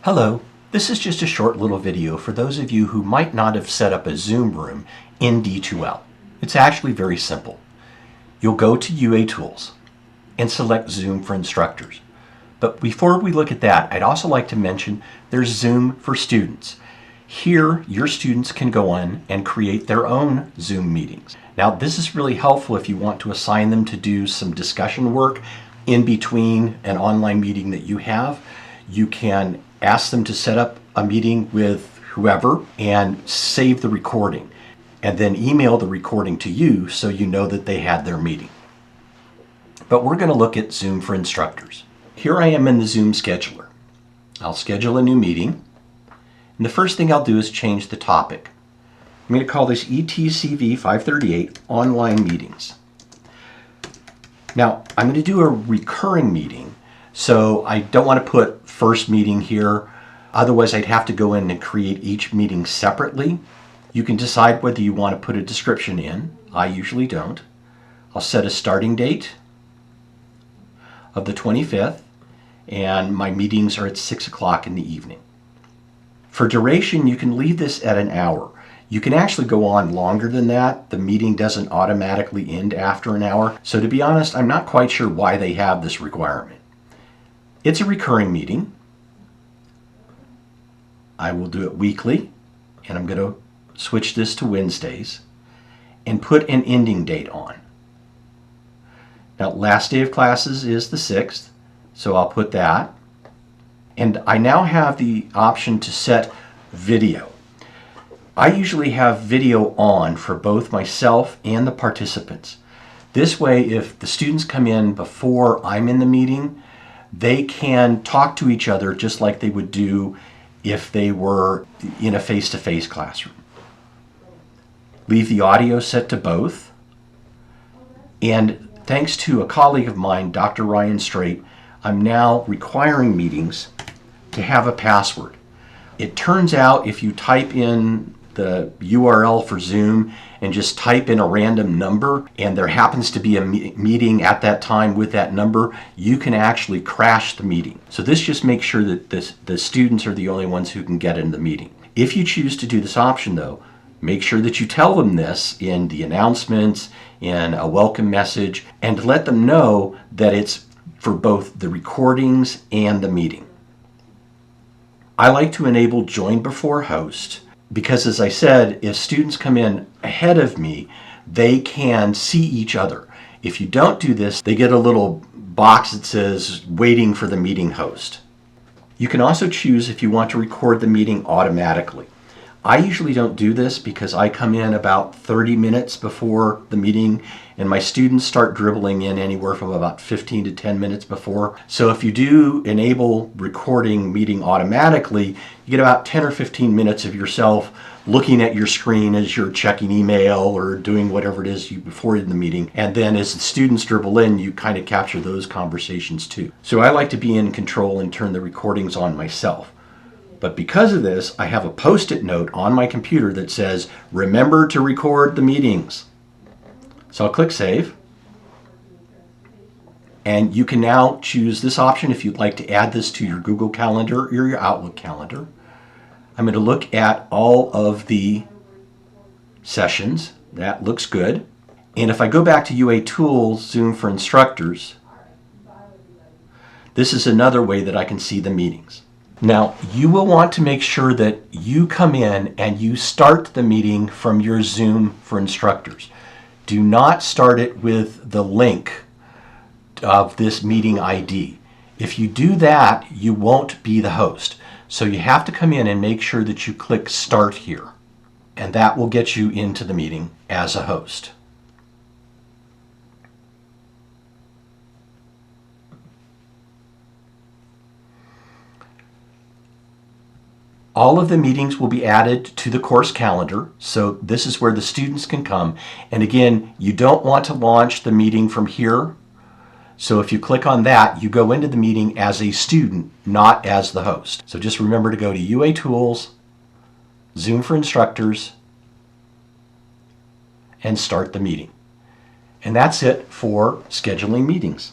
Hello, this is just a short little video for those of you who might not have set up a Zoom room in D2L. It's actually very simple. You'll go to UA Tools and select Zoom for Instructors. But before we look at that, I'd also like to mention there's Zoom for Students. Here, your students can go on and create their own Zoom meetings. Now, this is really helpful if you want to assign them to do some discussion work in between an online meeting that you have. You can ask them to set up a meeting with whoever and save the recording, and then email the recording to you so you know that they had their meeting. But we're going to look at Zoom for Instructors. Here I am in the Zoom scheduler. I'll schedule a new meeting, and the first thing I'll do is change the topic. I'm going to call this ETCV 538 Online Meetings. Now, I'm going to do a recurring meeting, so I don't want to put first meeting here. Otherwise, I'd have to go in and create each meeting separately. You can decide whether you want to put a description in. I usually don't. I'll set a starting date of the 25th, and my meetings are at 6 o'clock in the evening. For duration, you can leave this at an hour. You can actually go on longer than that. The meeting doesn't automatically end after an hour. So to be honest, I'm not quite sure why they have this requirement. It's a recurring meeting. I will do it weekly, and I'm going to switch this to Wednesdays and put an ending date on. Now, last day of classes is the 6th, so I'll put that. And I now have the option to set video. I usually have video on for both myself and the participants. This way, if the students come in before I'm in the meeting, they can talk to each other just like they would do if they were in a face-to-face classroom. Leave the audio set to both. And thanks to a colleague of mine, Dr. Ryan Straight, I'm now requiring meetings to have a password. It turns out if you type in the URL for Zoom and just type in a random number, and there happens to be a meeting at that time with that number, you can actually crash the meeting. So this just makes sure that the students are the only ones who can get in the meeting. If you choose to do this option though, make sure that you tell them this in the announcements, in a welcome message, and let them know that it's for both the recordings and the meeting. I like to enable Join Before Host because, as I said, if students come in ahead of me, they can see each other. If you don't do this, they get a little box that says waiting for the meeting host. You can also choose if you want to record the meeting automatically. I usually don't do this because I come in about 30 minutes before the meeting, and my students start dribbling in anywhere from about 15 to 10 minutes before. So if you do enable recording meeting automatically, you get about 10 or 15 minutes of yourself looking at your screen as you're checking email or doing whatever it is before in the meeting. And then as the students dribble in, you kind of capture those conversations too. So I like to be in control and turn the recordings on myself. But because of this, I have a post-it note on my computer that says, remember to record the meetings. So I'll click Save. And you can now choose this option if you'd like to add this to your Google Calendar or your Outlook calendar. I'm going to look at all of the sessions. That looks good. And if I go back to UA Tools, Zoom for Instructors, this is another way that I can see the meetings. Now, you will want to make sure that you come in and you start the meeting from your Zoom for Instructors. Do not start it with the link of this meeting ID. If you do that, you won't be the host. So you have to come in and make sure that you click Start here, and that will get you into the meeting as a host. All of the meetings will be added to the course calendar, so this is where the students can come. And again, you don't want to launch the meeting from here. So if you click on that, you go into the meeting as a student, not as the host. So just remember to go to UA Tools, Zoom for Instructors, and start the meeting. And that's it for scheduling meetings.